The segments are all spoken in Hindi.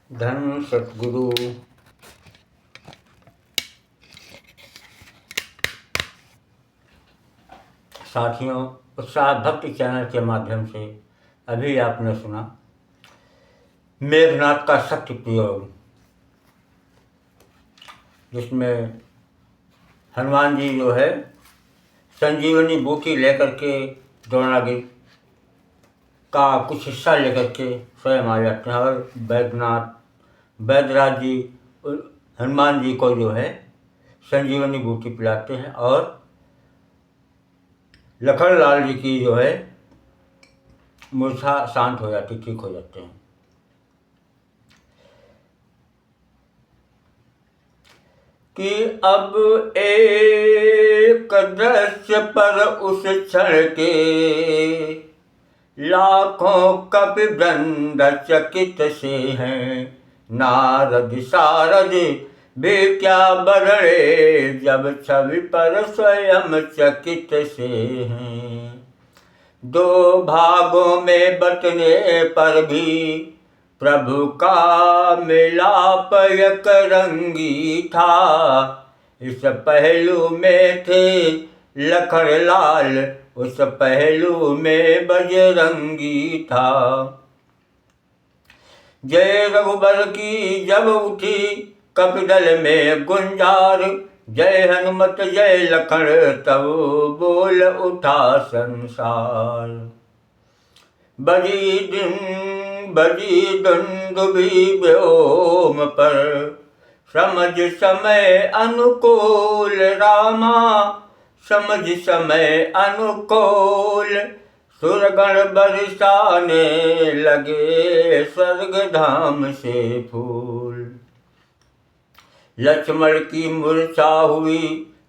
धन सतगुरु साथियों, उत्साह भक्ति चैनल के माध्यम से अभी आपने सुना मेघनाथ का शक्ति प्रयोग, जिसमें हनुमान जी जो है संजीवनी बूटी लेकर के द्रोणागिरि का कुछ हिस्सा लेकर के स्वयं आ जाते हैं और वैद्यराज जी हनुमान जी को जो है संजीवनी बूटी पिलाते हैं और लखनलाल जी की जो है मूर्छा शांत हो जाती, ठीक हो जाते हैं। कि अब एक दृश्य पर उस क्षण के लाखों कवि वृंद चकित से हैं, नारद सारद भी क्या बरड़े जब छवि पर स्वयं चकित से हैं। दो भागों में बंटने पर भी प्रभु का मिलाप एक रंगी था। इस पहलू में थे लखनलाल, उस पहलू में बजरंगी था। जय रघुबर की जब उठी कपिदल में गुंजार, जय हनुमत जय लखन तब बोल उठा संसार। बजी दुंदुभी व्योम पर समझ समय अनुकूल रामा, समझ समय अनुकूल। सुरगण बरसाने लगे स्वर्ग धाम से फूल। लक्ष्मण की मूर्छा हुई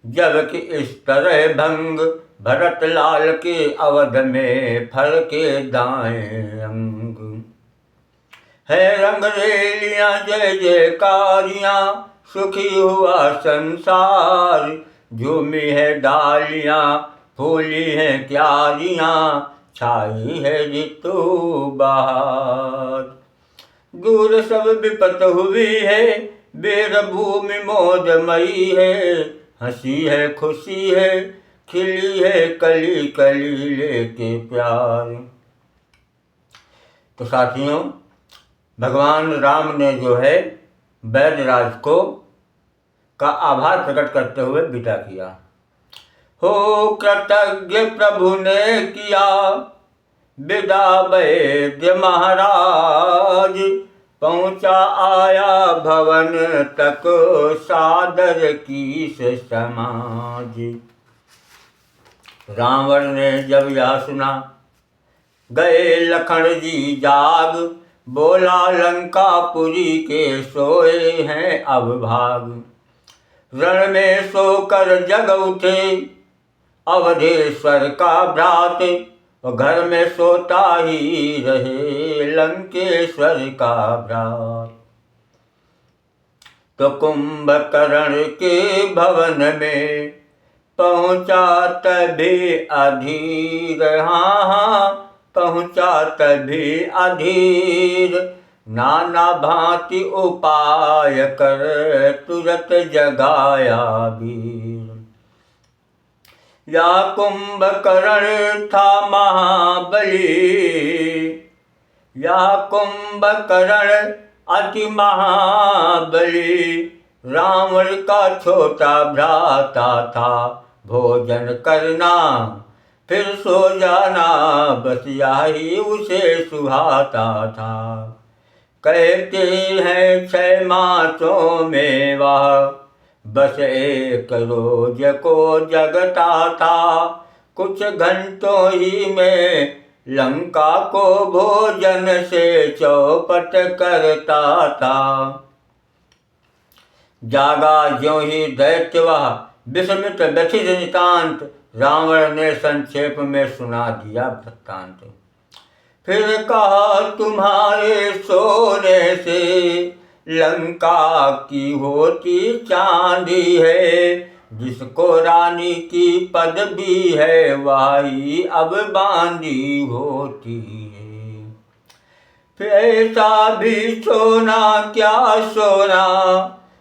जबकि इस तरह भंग, भरत लाल के अवध में फर के दाएं अंग। है रंगरेलियां जय जयकारियां, सुखी हुआ संसार। झूमी है डालियां फूली है क्यारियां, छाई है ऋतु बहार। दूर सब विपत हुई है, बेर भूमि मोदमयी है। हंसी है खुशी है, खिली है कली कली लेके प्यार। तो साथियों, भगवान राम ने जो है वैद्यराज को का आभार प्रकट करते हुए विदा किया। हो कृतज्ञ प्रभु ने किया विदा वैद्य महाराज, पहुँचा आया भवन तक सादर की से समाज। रावण ने जब यह सुना गए लखन जी जाग, बोला लंकापुरी के सोए हैं अब भाग। रण में सोकर जग उठे अवधेश्वर का भ्रात, और घर में सोता ही रहे लंकेश्वर का भ्रात। तो कुंभकर्ण के भवन में पहुँचा तभी अधीर, हाँ पहुँचा तभी अधीर। नाना भांति उपाय कर तुरंत जगाया वीर। या कुंभकर्ण था महाबली, या कुंभकर्ण अति महाबली। रावण का छोटा भ्राता था भोजन करना फिर सो जाना, बस यही उसे सुहाता था। कहते हैं 6 मासों में वह बस एक रोज को जगता था। कुछ घंटों ही में लंका को भोजन से चौपट करता था। जागा ज्यों ही दैत्य वह विस्मित व्यथित नितांत, रावण ने संक्षेप में सुना दिया वृत्तांत। फिर कहा तुम्हारे सोने से लंका की होती चांदी है, जिसको रानी की पदवी है वही अब बांधी होती है। फिर ऐसा भी सोना क्या सोना,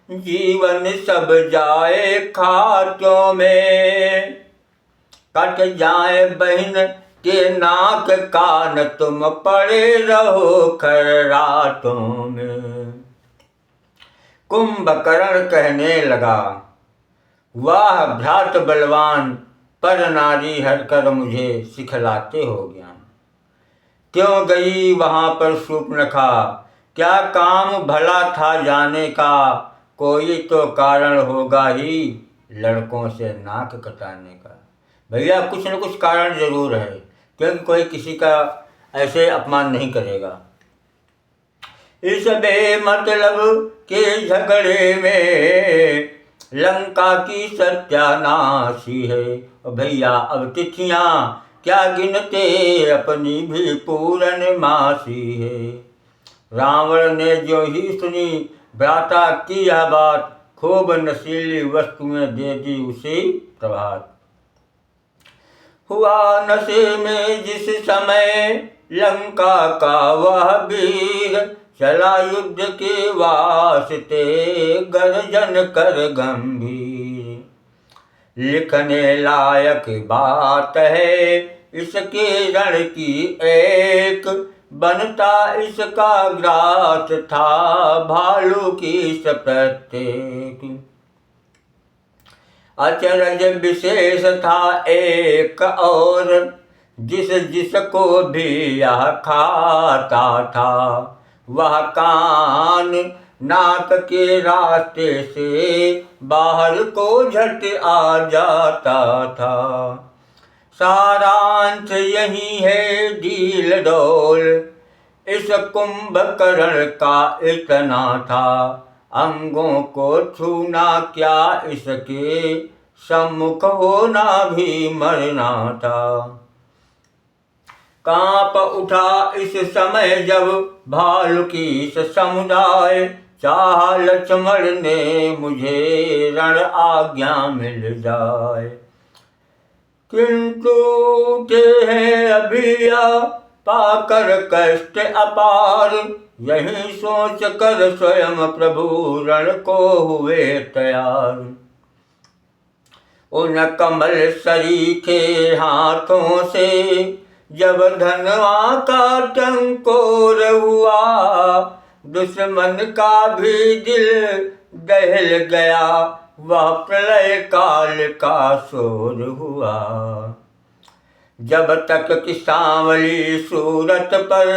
जीवन सब जाए खाटों में। कट जाए बहन के नाक कान, तुम पड़े रहो खर्राटों में। कुंभकर्ण कहने लगा, वाह भ्रात बलवान, पर नारी हरकर मुझे सिखलाते हो ज्ञान। क्यों गई वहां पर शूर्पणखा, क्या काम भला था जाने का। कोई तो कारण होगा ही लड़कों से नाक कटाने का। भैया कुछ न कुछ कारण जरूर है, क्योंकि कोई किसी का ऐसे अपमान नहीं करेगा। इस बेमतलब के झगड़े में लंका की सत्यानाशी है। भैया अब तिथियां क्या गिनते, अपनी भी पूरन मासी है। रावण ने जो ही सुनी भ्राता की यह बात, खूब नशीली वस्तुएं दे दी उसी प्रभात। हुआ नशे में जिस समय लंका का वह वीर, चला युद्ध के वास्ते गर्जन कर गंभीर। लिखने लायक बात है इसके रण की एक, बनता इसका ग्रास था भालू की प्रत्येक। अचरज विशेष था एक और, जिस जिसको भी यह खाता था। वह कान नाक के रास्ते से बाहर को झट आ जाता था। सारांश यही है डील डोल इस कुंभकर्ण का इतना था। अंगों को छूना क्या इसके सम्मुख होना भी मरना था। कांप उठा इस समय जब भालू की समुदाय, चाह लक्ष्मण ने मुझे रण आज्ञा मिल जाए। किंतु के हैं अभिया पाकर कष्ट अपार, यही सोच कर स्वयं प्रभु रण को हुए तैयार। उन कमल सरीखे हाथों से जब धनवा का टंकोर हुआ, दुश्मन का भी दिल दहल गया, वह प्रलय काल का शोर हुआ। जब तक कि सांवली सूरत पर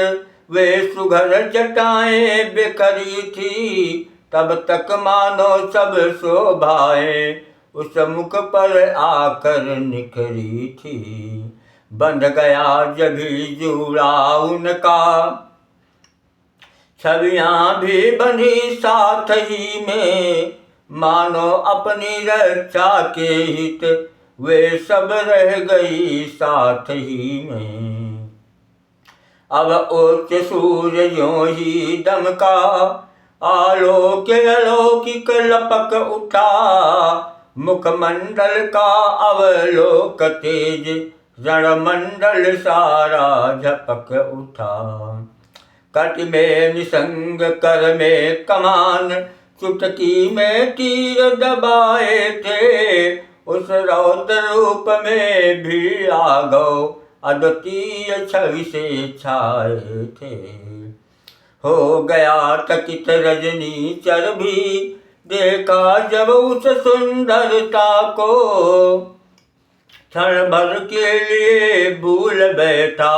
वे सुघर जटाएं बिखरी थी, तब तक मानो सब शोभाएं उस मुख पर आकर निखरी थी। बंध गया जभी जूड़ा उनका, छवियां भी बंधी साथ ही में, मानो अपनी रक्षा के हित वे सब रह गई साथ ही में। अब उच्च सूर्य यों ही दमका, आलोक अलौकिक लपक उठा, मुखमंडल का अवलोक तेज, रणमंडल सारा झपक उठा। कट में निसंग कर में कमान, चुटकी में तीर दबाए थे, उस रौद्र रूप में भी आ गौ अद्वितीय छवि से छाए थे। हो गया थकित रजनी चर भी, देखा जब उस सुंदरता को, क्षण भर के लिए भूल बैठा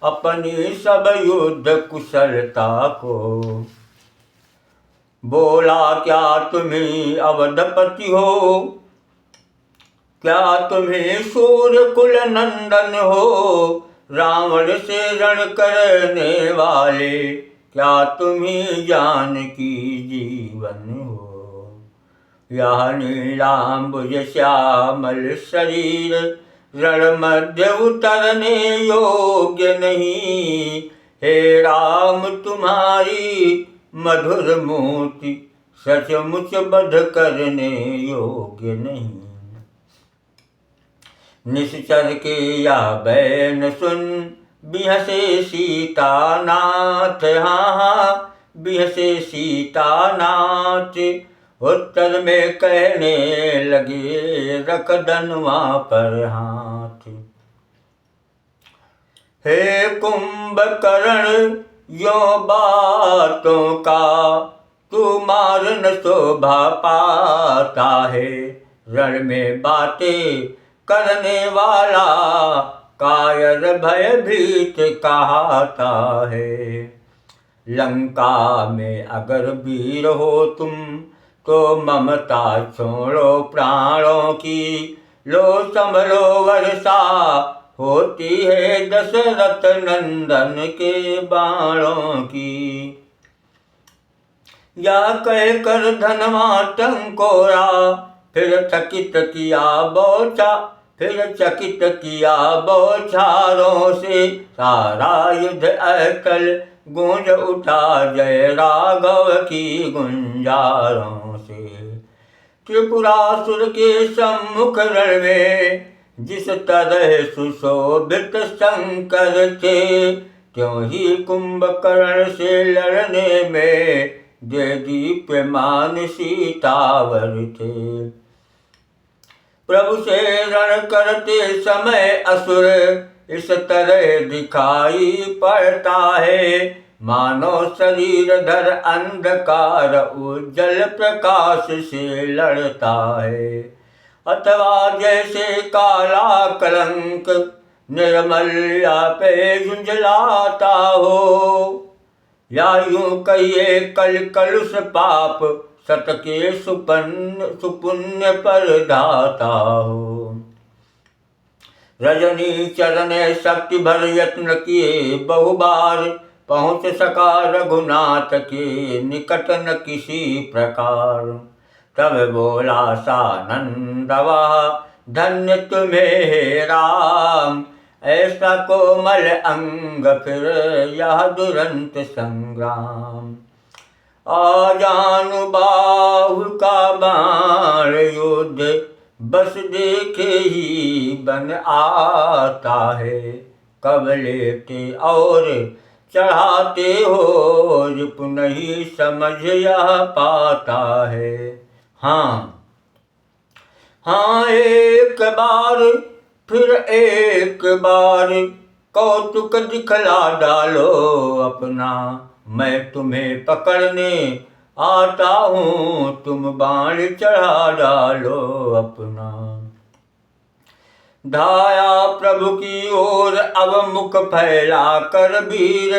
अपनी सब युद्ध कुशलता को। बोला क्या तुम्हें अवधपति हो, क्या तुम्हें सूर्य कुल नंदन हो, रावण से रण करने वाले, क्या तुम्हें जानकी जीवन हो। यह नीलांबुज श्यामल शरीर रण मध्य उतरने योग्य नहीं, हे राम तुम्हारी मधुर मूर्ति सचमुच बध करने योग्य नहीं। निश्चर के या बैन सुन बिहसे सीतानाथ, हाँ हाँ बिहसे सीतानाथ। उत्तर में कहने लगे रख धनवा पर हाथ। हे कुंभकर्ण यो बातों का तू मार न शोभा पाता है। रण में बातें करने वाला कायर भयभीत कहाता है। लंका में अगर वीर हो तुम तो ममता छोड़ो प्राणों की। लो संभलो वर्षा होती है दशरथ नंदन के बाणों की। या कह कर धनवा टंकोरा फिर चकित किया बौछारों से। सारा युद्ध अटल गूंज उठा जय राघव की गुंजारों से। त्रिपुरासुर के सम्मुख रण में जिस तरह सुशोभित शंकर थे, त्यों ही कुंभकर्ण से लड़ने में दे दीप्यमान सीतावर थे। प्रभु से रण करते समय असुर इस तरह दिखाई पड़ता है। मानो शरीर धर अंधकार उज्जल प्रकाश से लड़ता है। अथवा जैसे काला कलंक निर्मल्या पे झुंझलाता हो। या यूं कहिए कल कलुष पाप सत के सुपुण्य पर धाता हो। रजनी चरण शक्ति भर यत्न किए बहु बार, पहुँच सका रघुनाथ के निकट न किसी प्रकार। तब बोला सानंदवा धन्य तुम्हें हे राम, ऐसा कोमल अंग फिर यह दुरंत संग्राम। आजानुबाहु का बाण युद्ध बस देखे ही बन आता है। कब लेते और चढ़ाते हो रिप नहीं समझ यह पाता है। हाँ एक बार फिर एक बार कौतुक दिखला डालो अपना। मैं तुम्हें पकड़ने आता हूँ, तुम बाण चढ़ा डालो अपना। धाया प्रभु की ओर अब मुख फैला कर वीर,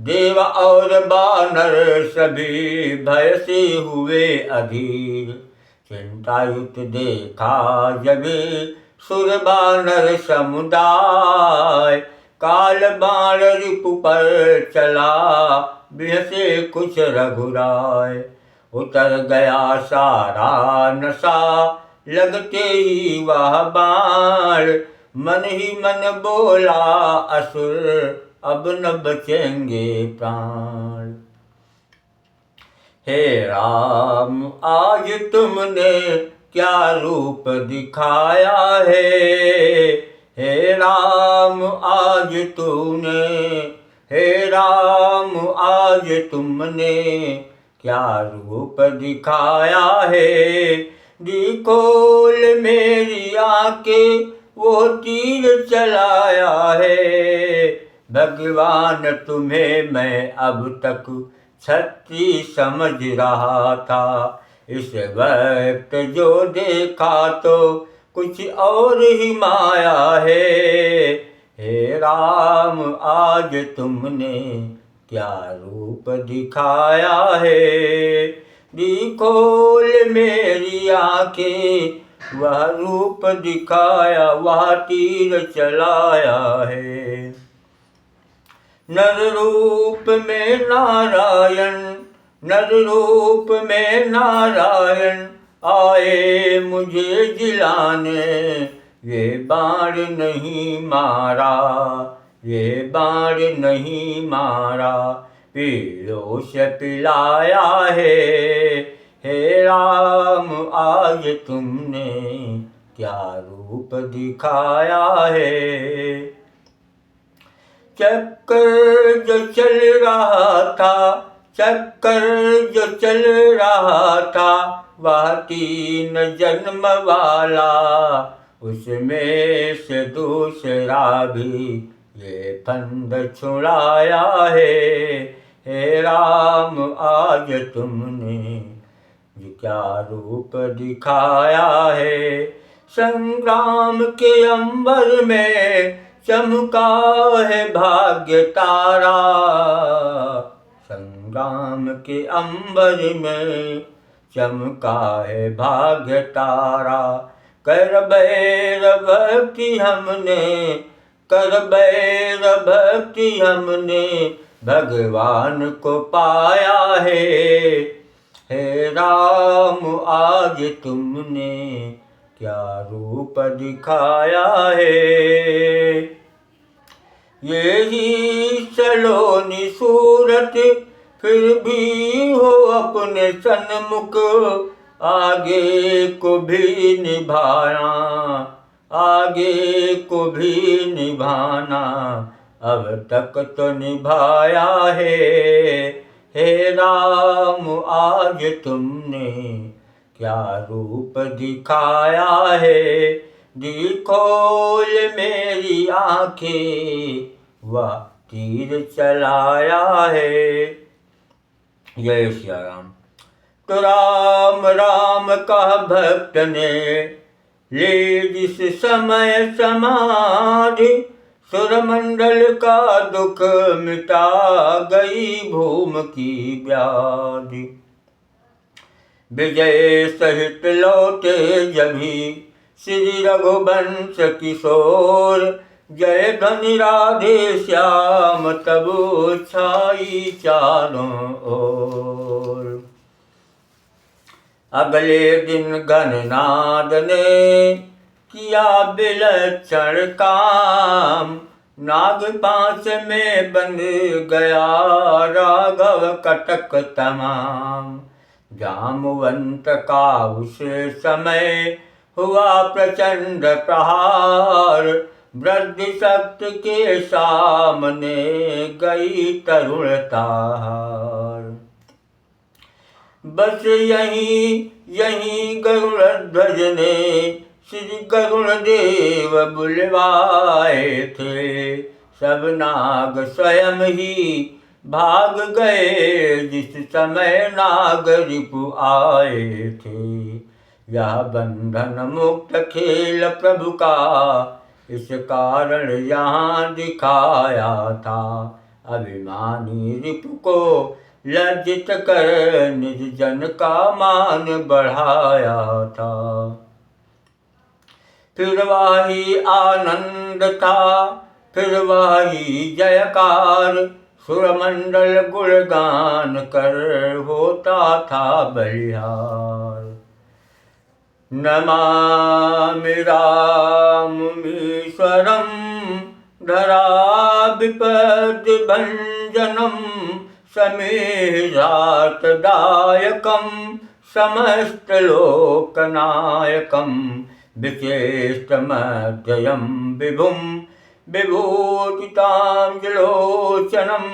देव और बानर सभी भय से हुए अधीर। चिंतायुत देखा जभी सुर बानर समुदाय, काल बाण रिपु पर चला बिहसे कुछ रघुराय। उतर गया सारा नशा लगते ही वह बाण, मन ही मन बोला असुर अब न बचेंगे प्राण। हे राम आज तुमने क्या रूप दिखाया है। हे राम आज तूने, हे राम आज तुमने क्या रूप दिखाया है। खोल मेरी आंखें वो तीर चलाया है। भगवान तुम्हें मैं अब तक छत्री समझ रहा था, इस वक्त जो देखा तो कुछ और ही माया है। हे राम आज तुमने क्या रूप दिखाया है। खोल मेरी आंखें वह रूप दिखाया, वह तीर चलाया है। नर रूप में नारायण, नर रूप में नारायण आए मुझे जिलाने। ये बाण नहीं मारा, ये बाण नहीं मारा, पीड़ों से पिलाया है। हे राम आज तुमने क्या रूप दिखाया है। चक्कर जो चल रहा था, चक्कर जो चल रहा था, वह 3 जन्म वाला, उसमें से दूसरा भी ये फंद छुड़ाया है। हे राम आज तुमने ये क्या रूप दिखाया है। संग्राम के अंबर में चमका है भाग्य तारा, संग्राम के अंबर में चमका है भाग्य तारा। कर बैर भक्ति हमने, कर बैर भक्ति हमने, भगवान को पाया है। हे राम आज तुमने क्या रूप दिखाया है। यही सलोनी सूरत फिर भी हो अपने सन्मुख, आगे को भी निभाना, आगे को भी निभाना, अब तक तो निभाया है। हे राम आज तुमने क्या रूप दिखाया है। दिल खोल मेरी आंखें, वह तीर चलाया है। जय श्री राम। तो राम राम का भक्त ने ले जिस समय समाधि, सुरमंडल का दुख मिटा गई भूम की व्याधि। विजय सहित लौटे जभी श्री रघुवंश किशोर, जय धनि राधे श्याम तब छाई चारों ओर। अगले दिन गणनाद ने किया विलक्षण काम, नाग पांच में बंध गया राघव कटक तमाम। जामवंत का उस समय हुआ प्रचंड प्रहार, वृद्धि शक्ति के सामने गई तरुणता हार। बस यहीं गरुड़ध्वज ने श्री गरुड़ देव बुलवाए थे। सब नाग स्वयं ही भाग गए जिस समय नाग रिपु आए थे। यह बंधन मुक्त खेल प्रभु का इस कारण यहाँ दिखाया था। अभिमानी रिपु को लज्जित कर निज जन का मान बढ़ाया था। फिर वही आनंद था, फिर वही जयकार, सुरमंडल गुणगान कर होता था बलिहार। नमामि राममीश्वरं धरा विपदि भंजनं, समेधार्थदायकं समस्तलोकनायकं, विचेष्टमध्ययं विभुं विभूतितांजलोचनं,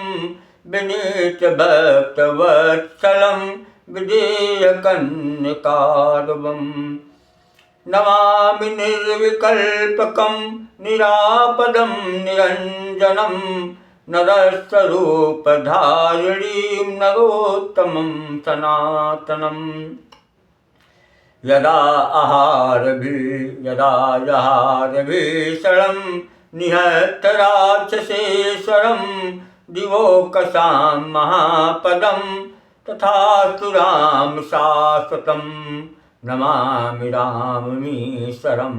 विनीतभक्तवत्सलं विधेयकन्यकार्वम्। नमामि निर्विकल्पकं निरापदं निरञ्जनं, नरस्वरूपधारिणीं नरोत्तमं सनातनम्। यदा जहारभीषणं निहत राक्षसेश्वरं, दिवोकसां महापदं तथास्तु राम शाश्वतम्। नमामि राममीश्वरं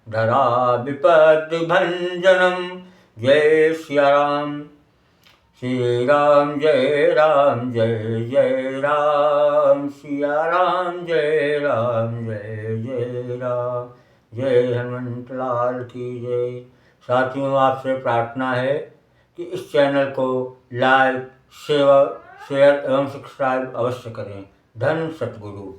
धरा विपदि भंजनं। जय श्री राम। श्री राम जय राम जय जय राम। सिया राम जय राम जय जय राम। जय हनुमंत लाल की जय। साथियों, आपसे प्रार्थना है कि इस चैनल को लाइक शेयर एवं सब्सक्राइब अवश्य करें। धन सतगुरु।